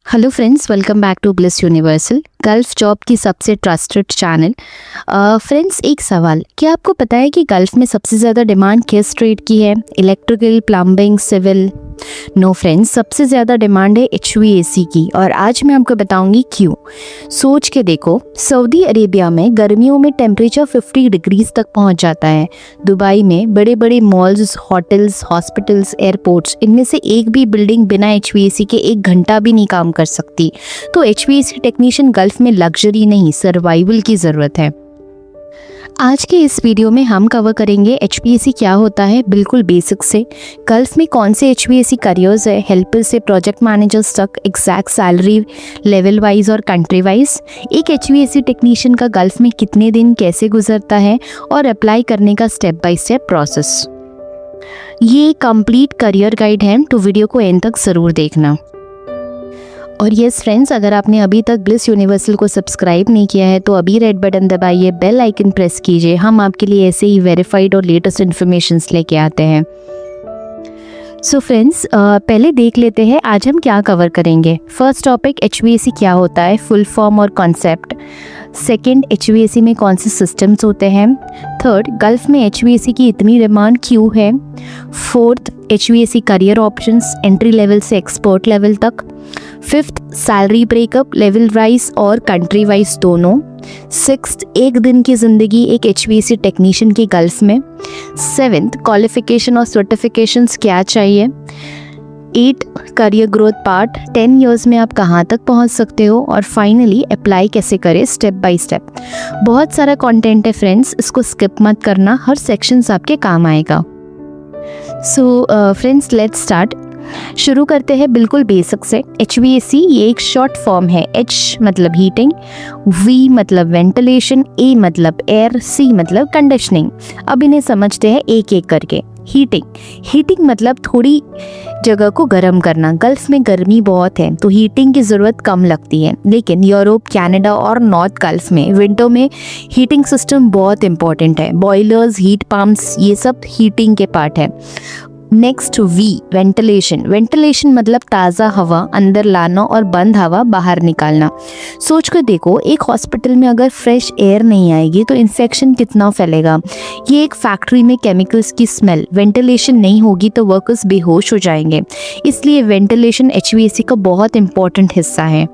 Hello friends, welcome back to Bliss Universal Gulf job की सबसे trusted channel. Friends, एक सवाल, क्या आपको पता है कि गल्फ में सबसे ज़्यादा डिमांड किस ट्रेड की है? Electrical, plumbing, civil? No friends, सबसे ज़्यादा डिमांड है HVAC की, और आज मैं आपको बताऊंगी क्यों। सोच के देखो, सऊदी अरेबिया में गर्मियों में टेम्परेचर 50 डिग्रीज तक पहुंच जाता है। दुबई में बड़े बड़े मॉल्स, होटल्स, हॉस्पिटल्स, एयरपोर्ट्स, इनमें से एक भी बिल्डिंग बिना HVAC के 1 घंटा भी नहीं काम कर सकती। तो HVAC टेक्नीशियन गल्फ में लग्जरी नहीं, सर्वाइवल की ज़रूरत है। आज के इस वीडियो में हम कवर करेंगे HVAC क्या होता है, बिल्कुल बेसिक से। गल्फ में कौन से HVAC करियर्स है, हेल्पर से प्रोजेक्ट मैनेजर्स तक, एग्जैक्ट सैलरी लेवल वाइज और कंट्री वाइज। एक HVAC टेक्नीशियन का गल्फ में कितने दिन कैसे गुजरता है, और अप्लाई करने का स्टेप बाय स्टेप प्रोसेस। ये कंप्लीट करियर गाइड है, तो वीडियो को एंड तक ज़रूर देखना। और यस फ्रेंड्स, अगर आपने अभी तक ब्लिस यूनिवर्सल को सब्सक्राइब नहीं किया है तो अभी रेड बटन दबाइए, बेल आइकन प्रेस कीजिए। हम आपके लिए ऐसे ही वेरीफाइड और लेटेस्ट इन्फॉर्मेशंस लेके आते हैं। सो फ्रेंड्स, पहले देख लेते हैं आज हम क्या कवर करेंगे। फर्स्ट टॉपिक, HVAC क्या होता है, फुल फॉर्म और कॉन्सेप्ट। सेकंड, HVAC में कौन से सिस्टम्स होते हैं। थर्ड, गल्फ में HVAC की इतनी डिमांड क्यों है। Fourth, HVAC career options, entry level से एक्सपर्ट लेवल तक। Fifth, salary breakup level wise और कंट्री वाइज दोनों। सिक्स्थ, एक दिन की ज़िंदगी एक HVAC टेक्नीशियन की गल्फ में। सेवेंथ, क्वालिफिकेशन और सर्टिफिकेशंस क्या चाहिए। 8, करियर ग्रोथ पार्ट, 10 ईयर्स में आप कहाँ तक पहुँच सकते हो। और फाइनली, अप्लाई कैसे करें स्टेप बाय स्टेप। बहुत सारा कंटेंट है फ्रेंड्स, इसको स्किप मत करना, हर सेक्शंस आपके काम आएगा। So friends, let's start. शुरू करते हैं बिल्कुल बेसिक से। HVAC ये एक शॉर्ट फॉर्म है। H मतलब हीटिंग, V मतलब वेंटिलेशन, A मतलब एयर, C मतलब कंडीशनिंग। अब इन्हें समझते हैं एक एक करके। हीटिंग मतलब थोड़ी जगह को गर्म करना। गल्फ में गर्मी बहुत है तो हीटिंग की ज़रूरत कम लगती है, लेकिन यूरोप, कनाडा और नॉर्थ गल्फ में विंटर में हीटिंग सिस्टम बहुत इंपॉर्टेंट है। बॉयलर्स, हीट पम्प्स, ये सब हीटिंग के पार्ट है। नेक्स्ट, V वेंटिलेशन मतलब ताज़ा हवा अंदर लाना और बंद हवा बाहर निकालना। सोच कर देखो, एक हॉस्पिटल में अगर फ्रेश एयर नहीं आएगी तो इन्फेक्शन कितना फैलेगा। ये एक फैक्ट्री में केमिकल्स की स्मेल, वेंटिलेशन नहीं होगी तो वर्कर्स बेहोश हो जाएंगे। इसलिए वेंटिलेशन HVAC का बहुत इंपॉर्टेंट हिस्सा है।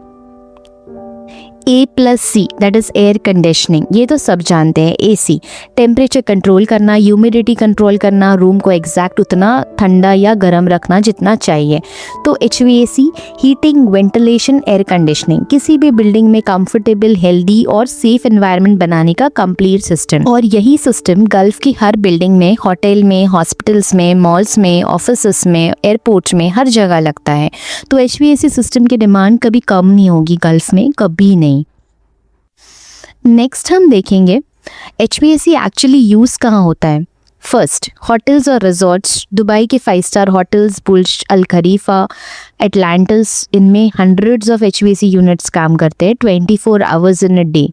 A+C that is air conditioning, ये तो सब जानते हैं। AC टेम्परेचर कंट्रोल करना, ह्यूमिडिटी कंट्रोल करना, रूम को एग्जैक्ट उतना ठंडा या गर्म रखना जितना चाहिए। तो HVAC heating, ventilation, air conditioning, किसी भी बिल्डिंग में कंफर्टेबल, हेल्दी और सेफ एनवायरनमेंट बनाने का कंप्लीट सिस्टम। और यही सिस्टम गल्फ की हर बिल्डिंग में, होटल में, हॉस्पिटल्स में, मॉल्स में, ऑफिस में, एयरपोर्ट्स में, हर जगह लगता है। तो HVAC सिस्टम की डिमांड कभी कम नहीं होगी गल्फ में, कभी नहीं। नेक्स्ट हम देखेंगे HVAC एक्चुअली यूज़ कहाँ होता है। फर्स्ट, होटल्स और रिजॉर्ट्स। दुबई के 5 स्टार होटल्स, बुर्ज अल खलीफा, एटलांटिस, इनमें हंड्रेड्स ऑफ HVAC यूनिट्स काम करते हैं 24 आवर्स इन अ डे।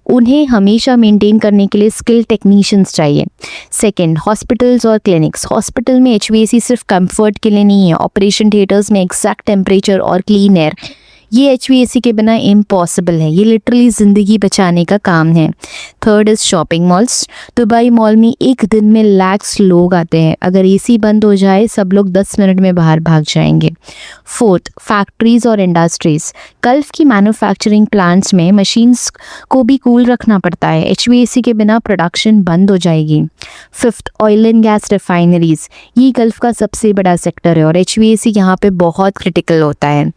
उन्हें हमेशा मेंटेन करने के लिए स्किल्ड टेक्नीशियंस चाहिए। सेकेंड, हॉस्पिटल्स और क्लिनिक्स। हॉस्पिटल में HVAC सिर्फ कंफर्ट के लिए नहीं है, ऑपरेशन थिएटर्स में एग्जैक्ट टेम्परेचर और क्लीन एयर, ये HVAC के बिना इम्पॉसिबल है। ये लिटरली ज़िंदगी बचाने का काम है। Third is shopping malls. Dubai mall में एक दिन में लाख्स लोग आते हैं, अगर AC बंद हो जाए सब लोग 10 मिनट में बाहर भाग जाएंगे। फोर्थ, फैक्ट्रीज़ और इंडस्ट्रीज़। गल्फ की मैन्युफैक्चरिंग प्लांट्स में मशीन्स को भी कूल रखना पड़ता है, HVAC के बिना प्रोडक्शन बंद हो जाएगी। Fifth, oil and gas refineries. ये गल्फ का सबसे बड़ा सेक्टर है और HVAC यहाँ पे बहुत क्रिटिकल होता है।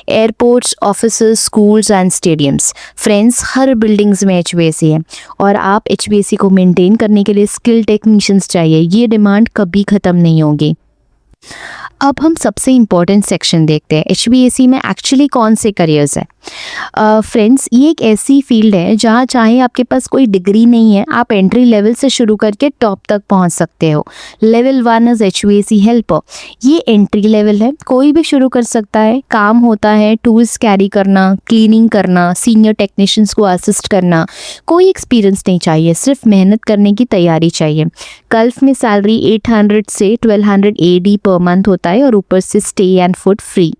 Airports, offices, schools and stadiums. Friends, her buildings में HVAC है और आप HVAC को मेंटेन करने के लिए स्किल्ड टेक्नीशियंस चाहिए। ये डिमांड कभी ख़त्म नहीं होगी। अब हम सबसे इम्पॉर्टेंट सेक्शन देखते हैं, HVAC में एक्चुअली कौन से करियर्स हैं। फ्रेंड्स, ये एक ऐसी फील्ड है जहाँ चाहे आपके पास कोई डिग्री नहीं है, आप एंट्री लेवल से शुरू करके टॉप तक पहुँच सकते हो। Level 1 is HVAC helper. ये एंट्री लेवल है, कोई भी शुरू कर सकता है। काम होता है टूल्स कैरी करना, क्लीनिंग करना, सीनियर टेक्नीशियंस को असिस्ट करना। कोई एक्सपीरियंस नहीं चाहिए, सिर्फ मेहनत करने की तैयारी चाहिए। गल्फ में सैलरी 800 से 1200 AD पर मंथ होता है और ऊपर से stay and food free.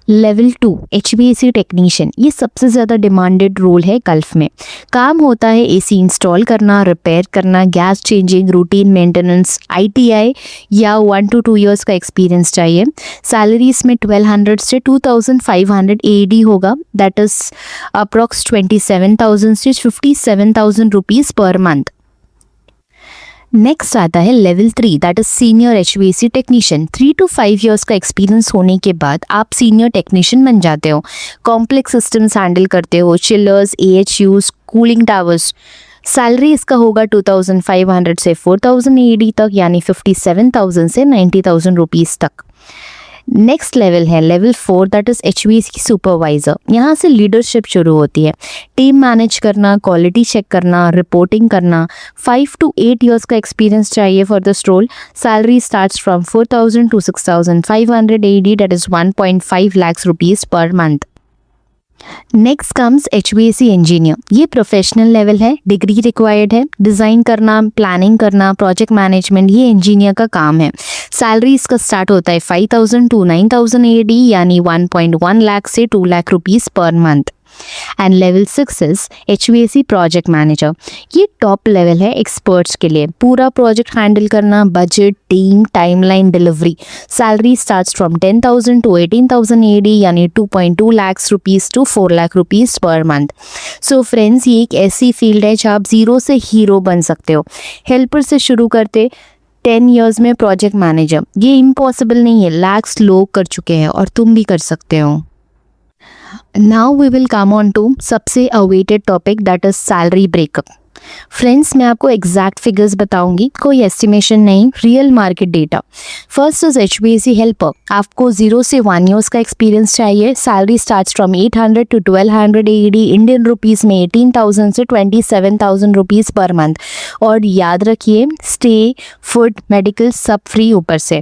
Level 2 HVAC technician, ये सबसे ज़्यादा डिमांडेड रोल है गल्फ में। काम होता है एसी इंस्टॉल करना, रिपेयर करना, gas changing, routine maintenance. ITI या 1 to 2 ईयर्स का एक्सपीरियंस चाहिए। सैलरी इसमें 1200 से 2500 AED होगा, दैट इज़ अप्रॉक्स 27,000 से 57,000 रुपीज़ पर मंथ। नेक्स्ट आता है level 3, that is senior HVAC technician. 3 to 5 years का एक्सपीरियंस होने के बाद आप सीनियर टेक्नीशियन बन जाते हो। कॉम्प्लेक्स सिस्टम्स हैंडल करते हो, chillers, AHUs, cooling towers. Salary इसका होगा 2500 से 4000 AED तक, यानी 57,000 से 90,000 रुपीज़ तक। नेक्स्ट लेवल है level 4, that is HVAC supervisor. यहाँ से लीडरशिप शुरू होती है। टीम मैनेज करना, क्वालिटी चेक करना, रिपोर्टिंग करना। 5 to 8 ईयर्स का एक्सपीरियंस चाहिए for this role. Salary starts from 4,000 to 6,500 AED, that is 1.5 lakh rupees per month. Next comes HVAC engineer. ये प्रोफेशनल लेवल है, डिग्री रिक्वायर्ड है। डिज़ाइन करना, प्लानिंग करना, प्रोजेक्ट मैनेजमेंट, ये इंजीनियर का काम है। सैलरी इसका स्टार्ट होता है 5,000 to 9,000 AED, यानी 1.1 लाख से 2 lakh rupees per month. And level 6 is HVAC project manager. ये टॉप लेवल है एक्सपर्ट्स के लिए। पूरा प्रोजेक्ट हैंडल करना, budget, team, timeline, delivery. Salary starts from 10,000 to 18,000 AED, यानी 2.2 lakh rupees to 4 lakh rupees per month. So friends, ये एक ऐसी फील्ड है जहाँ आप ज़ीरो से हीरो बन सकते हो। हेल्पर से शुरू करते 10 ईयर्स में प्रोजेक्ट मैनेजर, ये इम्पॉसिबल नहीं है, लैक्स लोग कर चुके हैं और तुम भी कर सकते हो। Now we will come on to सबसे awaited topic, that is salary breakup. Friends, मैं आपको एग्जैक्ट फिगर्स बताऊंगी, कोई एस्टिमेशन नहीं, real market data. First is HVAC helper. आपको 0 से 1 ईयर्स का एक्सपीरियंस चाहिए। Salary starts from 800 to 1200 AED, Indian rupees में 18,000 से 27,000 रुपीज़ पर मंथ। और याद रखिए, स्टे, फूड, मेडिकल सब फ्री ऊपर से।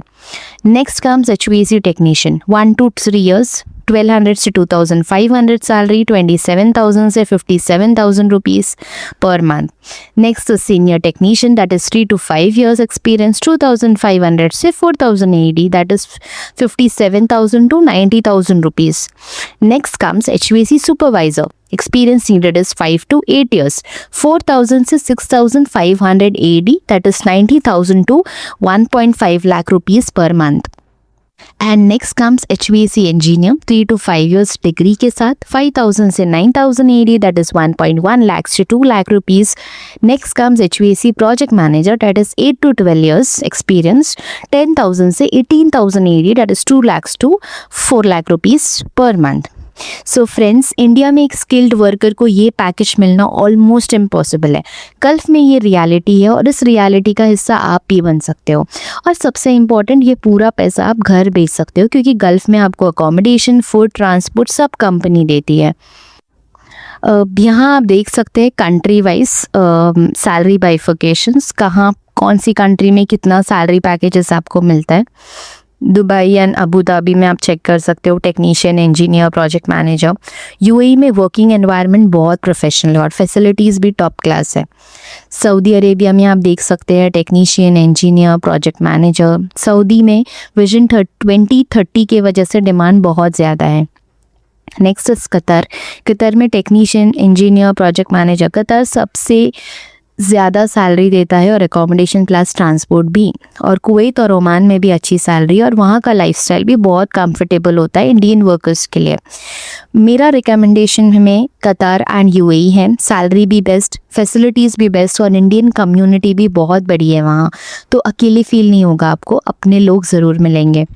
Next comes HVAC technician. 1 to 3 years, 1200 से 2500 सैलरी, 27,000 से 57,000 rupees per month. Next senior technician, that is 3 to 5 years experience, 2,500 से 4,000 AED, that is 57,000 to 90,000 rupees. Next comes HVAC supervisor. Experience needed is 5 to 8 years, 4,000 से 6,500 AED, that is 90,000 to 1.5 lakh rupees per month. And next comes HVAC engineer, 3 to 5 years degree के साथ, 5,000 से 9,000 AED, that is 1.1 lakhs to 2 lakh rupees. Next comes HVAC project manager, that is 8 to 12 years experience, 10,000 से 18,000 AED, that is 2 lakhs to 4 lakh rupees per month. So friends, India में एक skilled worker को ये package मिलना almost impossible है। Gulf में ये reality है और इस रियलिटी का हिस्सा आप भी बन सकते हो। और सबसे इम्पॉर्टेंट, ये पूरा पैसा आप घर भेज सकते हो, क्योंकि गल्फ में आपको अकोमोडेशन, फूड, ट्रांसपोर्ट सब कंपनी देती है। यहाँ आप देख सकते हैं कंट्री वाइज सैलरी बाइफिकेशंस, कहाँ कौन सी कंट्री में कितना सैलरी पैकेजेस आपको मिलता है। दुबई एंड अबू धाबी में आप चेक कर सकते हो, technician, engineer, project manager. UAE में वर्किंग एनवायरनमेंट बहुत प्रोफेशनल है और फैसिलिटीज़ भी टॉप क्लास है। सऊदी अरेबिया में आप देख सकते हैं technician, engineer, project manager. Saudi में विजन 2030 की वजह से डिमांड बहुत ज़्यादा है। Next is Qatar. कतर में technician, engineer, project manager. Qatar सबसे ज़्यादा सैलरी देता है और एकोमोडेशन प्लस ट्रांसपोर्ट भी। और कुवैत और ओमान में भी अच्छी सैलरी और वहाँ का लाइफस्टाइल भी बहुत कंफर्टेबल होता है इंडियन वर्कर्स के लिए। मेरा रिकमेंडेशन में कतर एंड UAE है। सैलरी भी बेस्ट, फैसिलिटीज़ भी बेस्ट और इंडियन कम्युनिटी भी बहुत बड़ी है वहाँ, तो अकेले फील नहीं होगा आपको, अपने लोग ज़रूर मिलेंगे।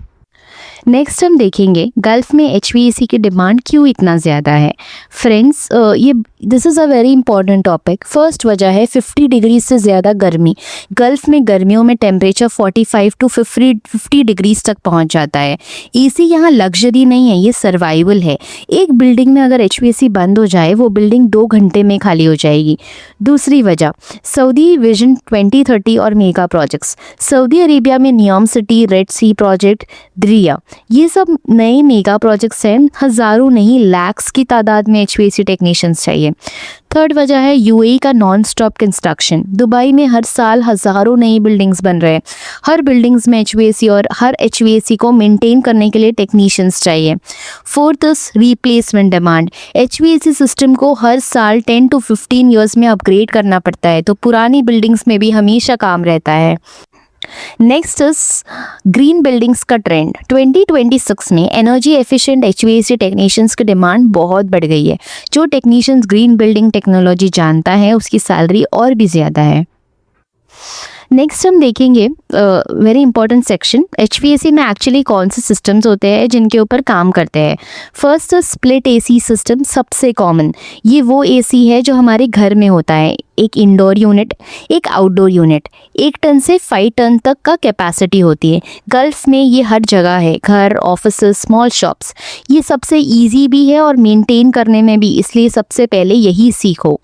नेक्स्ट हम देखेंगे गल्फ़ में HVAC की डिमांड क्यों इतना ज़्यादा है। फ्रेंड्स, ये this is a very important topic. First वजह है 50 डिग्री से ज़्यादा गर्मी। गल्फ़ में गर्मियों में टेम्परेचर 45 to 50 डिग्रीज तक पहुंच जाता है। AC यहाँ लग्जरी नहीं है, ये सर्वाइवल है। एक बिल्डिंग में अगर HVAC बंद हो जाए, वो बिल्डिंग 2 घंटे में खाली हो जाएगी। दूसरी वजह, सऊदी विजन 2030 और मेगा प्रोजेक्ट्स। सऊदी अरेबिया में नियॉम सिटी, रेड सी प्रोजेक्ट, द्रिया, ये सब नए मेगा प्रोजेक्ट्स हैं, हज़ारों नहीं लैक्स की तादाद में HVAC टेक्नीशियंस चाहिए। थर्ड वजह है UAE का नॉन स्टॉप कंस्ट्रक्शन। दुबई में हर साल हज़ारों नई बिल्डिंग्स बन रहे हैं, हर बिल्डिंग्स में HVAC और हर HVAC को मेंटेन करने के लिए टेक्नीशियंस चाहिए। Fourth is replacement demand. HVAC system को हर साल 10 to 15 ईयर्स में अपग्रेड करना पड़ता है, तो पुरानी बिल्डिंग्स में भी हमेशा काम रहता है। नेक्स्ट इज ग्रीन बिल्डिंग्स का ट्रेंड। 2026 में एनर्जी एफिशिएंट HVAC टेक्नीशियंस की डिमांड बहुत बढ़ गई है। जो टेक्नीशियंस ग्रीन बिल्डिंग टेक्नोलॉजी जानता है उसकी सैलरी और भी ज़्यादा है। नेक्स्ट हम देखेंगे वेरी इंपॉर्टेंट सेक्शन, HVAC में एक्चुअली कौन से सिस्टम्स होते हैं जिनके ऊपर काम करते हैं। फर्स्ट स्प्लिट AC सिस्टम, सबसे कॉमन। ये वो AC है जो हमारे घर में होता है, एक इंडोर यूनिट, एक आउटडोर यूनिट। 1 टन से 5 टन तक का कैपेसिटी होती है। गल्फ में ये हर जगह है, घर, ऑफिसेस, स्मॉल शॉप्स। ये सबसे ईजी भी है और मेंटेन करने में भी, इसलिए सबसे पहले यही सीखो।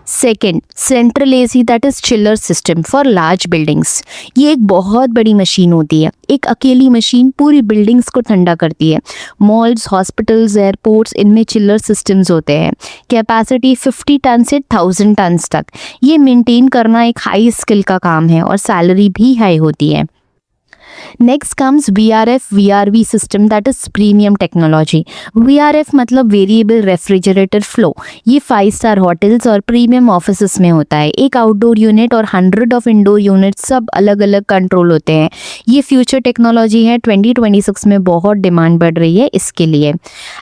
Second, central AC that is chiller system for large buildings. ये एक बहुत बड़ी मशीन होती है, एक अकेली मशीन पूरी बिल्डिंग्स को ठंडा करती है। मॉल्स, हॉस्पिटल्स, एयरपोर्ट्स, इनमें चिलर सिस्टम्स होते हैं। कैपेसिटी 50 टन से 1000 टन्स तक। ये मेंटेन करना एक हाई स्किल का काम है और सैलरी भी हाई होती है। Next comes VRF VRV system that is premium technology. VRF मतलब वेरिएबल रेफ्रिजरेटर फ्लो। ये 5 स्टार होटल्स और प्रीमियम ऑफिसेस में होता है। एक आउटडोर यूनिट और 100 ऑफ इंडोर यूनिट सब अलग अलग कंट्रोल होते हैं। ये फ्यूचर टेक्नोलॉजी है, 2026 में बहुत डिमांड बढ़ रही है इसके लिए।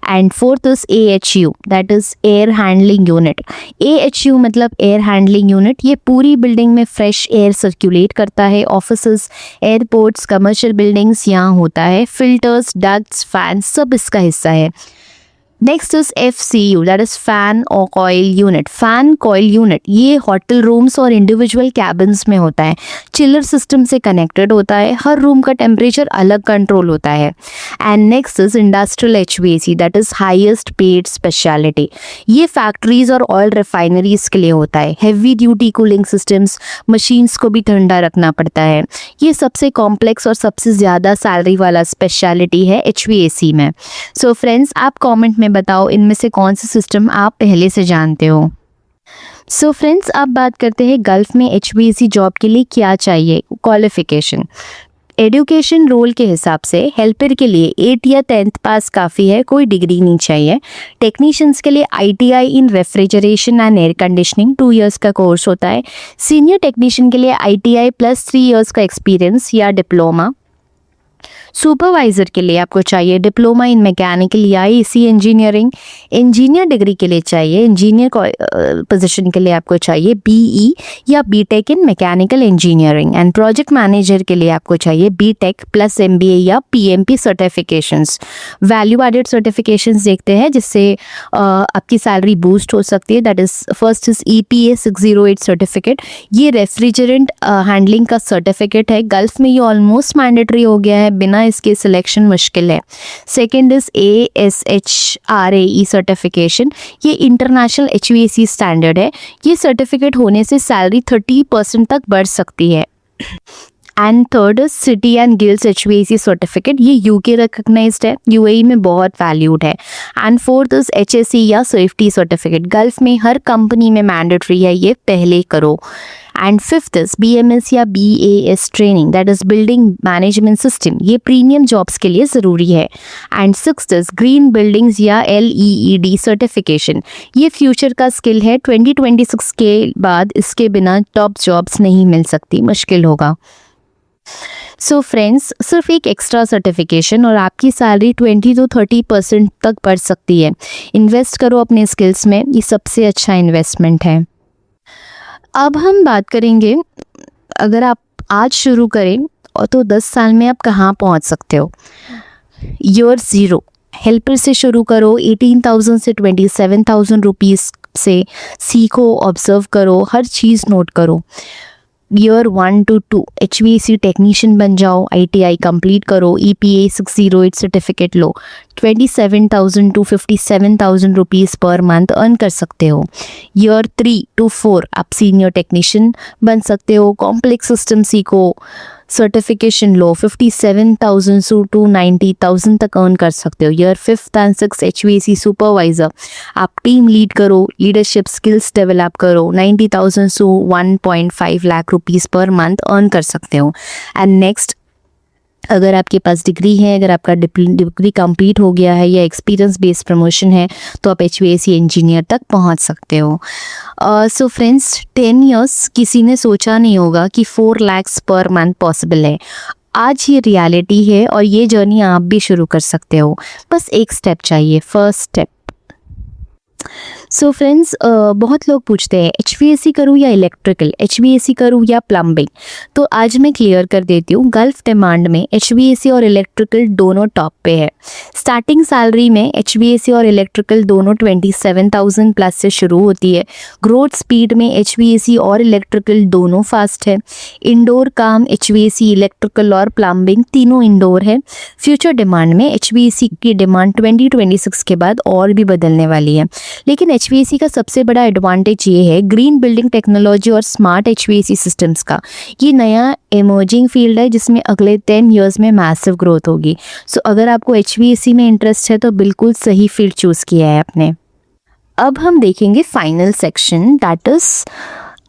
And fourth is AHU that is air handling unit. AHU मतलब एयर हैंडलिंग यूनिट। ये पूरी बिल्डिंग में फ्रेश एयर सर्कुलेट करता है। ऑफिसेस, एयरपोर्ट्स, कमर्शियल बिल्डिंग्स यहाँ होता है। फिल्टर्स, डक्ट्स, फैन सब इसका हिस्सा है। Next is FCU that is fan और coil unit. Fan coil unit ये होटल रूम्स और इंडिविजुअल कैबिन्स में होता है। चिलर सिस्टम से कनेक्टेड होता है। हर रूम का टेम्परेचर अलग कंट्रोल होता है। And next is industrial HVAC that is highest paid speciality. ये फैक्ट्रीज और ऑयल रिफाइनरीज के लिए होता है। Heavy duty cooling systems, machines को भी ठंडा रखना पड़ता है। ये सबसे कॉम्प्लेक्स और सबसे ज़्यादा सैलरी वाला स्पेशलिटी है HVAC में। सो फ्रेंड्स, आप कॉमेंट में बताओ इनमें से कौन सा सिस्टम आप पहले से जानते हो। सो फ्रेंड्स, अब बात करते हैं गल्फ में HVAC जॉब के लिए क्या चाहिए। क्वालिफिकेशन, एजुकेशन रोल के हिसाब से हेल्पर के लिए 8 या 10th पास काफ़ी है, कोई डिग्री नहीं चाहिए। टेक्नीशियंस के लिए ITI in refrigeration and air conditioning 2 years का कोर्स होता है। सीनियर टेक्नीशियन के लिए ITI प्लस 3 इयर्स का एक्सपीरियंस या डिप्लोमा। सुपरवाइज़र के लिए आपको चाहिए डिप्लोमा इन मैकेनिकल या AC इंजीनियरिंग। इंजीनियर डिग्री के लिए चाहिए, इंजीनियर पोजीशन के लिए आपको चाहिए BE या BTech in mechanical engineering. And project manager के लिए आपको चाहिए BTech प्लस MBA या PMP certifications. Value added certifications देखते हैं जिससे आपकी सैलरी बूस्ट हो सकती है। That is first is EPA 608 certificate. ये रेफ्रिजरेंट हैंडलिंग का सर्टिफिकेट है। गल्फ में ये ऑलमोस्ट मैंडेटरी हो गया है, बिना इसके सिलेक्शन मुश्किल है। Second is ASHRAE certification. ये इंटरनेशनल HVAC स्टैंडर्ड है। ये सर्टिफिकेट होने से सैलरी 30% तक बढ़ सकती है। And third is city and guilds HVAC certificate. ये UK रिकग्नाइज्ड है, UAE में बहुत वैल्यूड है। एंड फोर्थ इज HSE या सेफ्टी सर्टिफिकेट। गल्फ में हर कंपनी में मैंडेटरी है, ये पहले करो। एंड फिफ्थ इज BMS या BAS training that is building management system. ये प्रीमियम जॉब्स के लिए ज़रूरी है। And sixth is green buildings या LEED सर्टिफिकेशन। ये फ्यूचर का स्किल है, 2026 के बाद इसके बिना टॉप जॉब्स नहीं मिल सकती, मुश्किल होगा। सो फ्रेंड्स, सिर्फ एक एक्स्ट्रा सर्टिफिकेशन और आपकी सैलरी 20 to 30% तक बढ़ सकती है। इन्वेस्ट करो अपने स्किल्स में, ये सबसे अच्छा इन्वेस्टमेंट है। अब हम बात करेंगे, अगर आप आज शुरू करें और तो 10 साल में आप कहाँ पहुँच सकते हो। ईयर 0 हेल्पर से शुरू करो, 18,000 से 27,000 रुपीज़ से सीखो, ऑब्जर्व करो, हर चीज़ नोट करो। ईयर 1 to 2 HVAC टेक्नीशियन बन जाओ, ITI कंप्लीट करो, EPA 608 certificate low, 27,000 to 57,000 rupees per month earn कर सकते हो। ईयर 3 to 4 आप सीनियर टेक्नीशियन बन सकते हो, कॉम्प्लेक्स सिस्टम सीखो, सर्टिफिकेशन लो 57,000 से टू 90,000 तक अर्न कर सकते हो। Year 5th and 6th HVAC supervisor, आप टीम लीड करो, लीडरशिप स्किल्स डेवलप करो, 90,000 से 1.5 lakh rupees per month earn कर सकते हो। एंड नेक्स्ट, अगर आपके पास डिग्री है, अगर आपका डिग्री कंप्लीट हो गया है या एक्सपीरियंस बेस्ड प्रमोशन है, तो आप HVAC इंजीनियर तक पहुंच सकते हो। सो फ्रेंड्स, 10 इयर्स किसी ने सोचा नहीं होगा कि 4 lakhs पर मंथ पॉसिबल है। आज ये रियलिटी है और ये जर्नी आप भी शुरू कर सकते हो। बस एक स्टेप चाहिए, फर्स्ट स्टेप। सो फ्रेंड्स, बहुत लोग पूछते हैं HVAC करूँ या इलेक्ट्रिकल, HVAC करूँ या प्लम्बिंग। तो आज मैं क्लियर कर देती हूँ, गल्फ डिमांड में HVAC और इलेक्ट्रिकल दोनों टॉप पे है। स्टार्टिंग सैलरी में HVAC और इलेक्ट्रिकल दोनों 27,000 प्लस से शुरू होती है। ग्रोथ स्पीड में HVAC और इलेक्ट्रिकल दोनों फास्ट है। इंडोर काम HVAC, इलेक्ट्रिकल और प्लम्बिंग तीनों इंडोर है। फ्यूचर डिमांड में HVAC की डिमांड 2026 के बाद और भी बदलने वाली है। लेकिन HVAC का सबसे बड़ा एडवांटेज ये है ग्रीन बिल्डिंग टेक्नोलॉजी और स्मार्ट HVAC सिस्टम्स का। ये नया इमर्जिंग फील्ड है जिसमें अगले 10 इयर्स में मैसिव ग्रोथ होगी। सो अगर आपको HVAC में इंटरेस्ट है तो बिल्कुल सही फील्ड चूज़ किया है आपने। अब हम देखेंगे final section, that is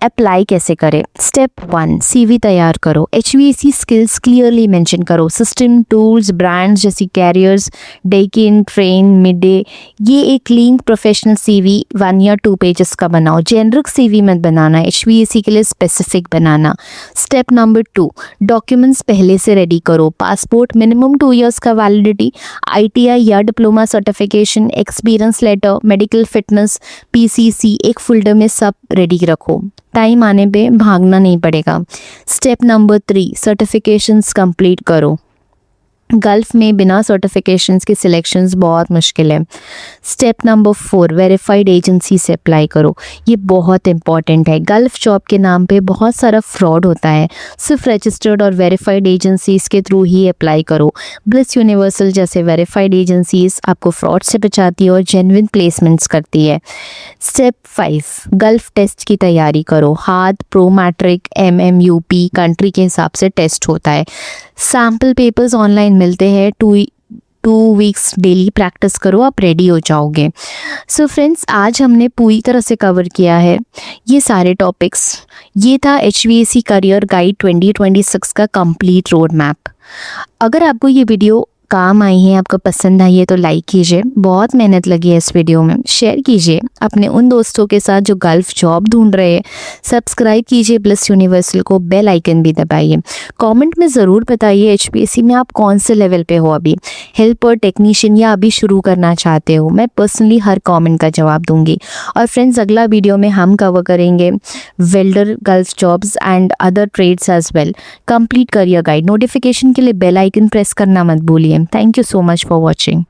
apply कैसे करें। स्टेप 1, CV तैयार करो। HVAC स्किल्स क्लियरली मेंशन करो। सिस्टम, टूल्स, ब्रांड्स जैसी carriers, Deccan, train, mid day, ये एक क्लीन प्रोफेशनल CV 1 या 2 पेजेस का बनाओ। जेनरिक CV मत बनाना, HVAC के लिए स्पेसिफिक बनाना। स्टेप नंबर 2, डॉक्यूमेंट्स पहले से रेडी करो। पासपोर्ट, मिनिमम 2 इयर्स का वैलिडिटी, ITI या diploma certification, experience letter, medical fitness, PCC एक फोल्डर में सब रेडी रखो। टाइम आने पे भागना नहीं पड़ेगा। स्टेप नंबर 3, सर्टिफिकेशंस कंप्लीट करो। गल्फ में बिना सर्टिफिकेशंस के सिलेक्शंस बहुत मुश्किल है। स्टेप नंबर 4, वेरीफाइड एजेंसी से अप्लाई करो। ये बहुत इंपॉर्टेंट है। गल्फ जॉब के नाम पे बहुत सारा फ्रॉड होता है। सिर्फ रजिस्टर्ड और वेरीफाइड एजेंसीज के थ्रू ही अप्लाई करो। ब्लिस यूनिवर्सल जैसे वेरीफाइड एजेंसीज आपको फ्रॉड से बचाती है और जेन्युइन प्लेसमेंट्स करती है। स्टेप 5, गल्फ टेस्ट की तैयारी करो। Hard, Prometric, MMUP country के हिसाब से टेस्ट होता है। सैम्पल पेपर्स ऑनलाइन मिलते हैं। 2 वीक्स डेली प्रैक्टिस करो, आप रेडी हो जाओगे। सो फ्रेंड्स, आज हमने पूरी तरह से कवर किया है ये सारे टॉपिक्स। ये था HVAC करियर गाइड 2026 का कंप्लीट रोड मैप। अगर आपको ये वीडियो काम आई है, आपको पसंद आई है तो लाइक कीजिए। बहुत मेहनत लगी है इस वीडियो में। शेयर कीजिए अपने उन दोस्तों के साथ जो गल्फ जॉब ढूंढ रहे हैं। सब्सक्राइब कीजिए ब्लिस यूनिवर्सल को, बेल आइकन भी दबाइए। कमेंट में ज़रूर बताइए HVAC में आप कौन से लेवल पे हो अभी, हेल्पर, टेक्नीशियन या अभी शुरू करना चाहते हो। मैं पर्सनली हर कमेंट का जवाब दूंगी। और फ्रेंड्स, अगला वीडियो में हम कवर करेंगे welder, Gulf jobs and other trades as well. Complete career guide notification के लिए बेल आइकन प्रेस करना मत भूलिए। Thank you so much for watching.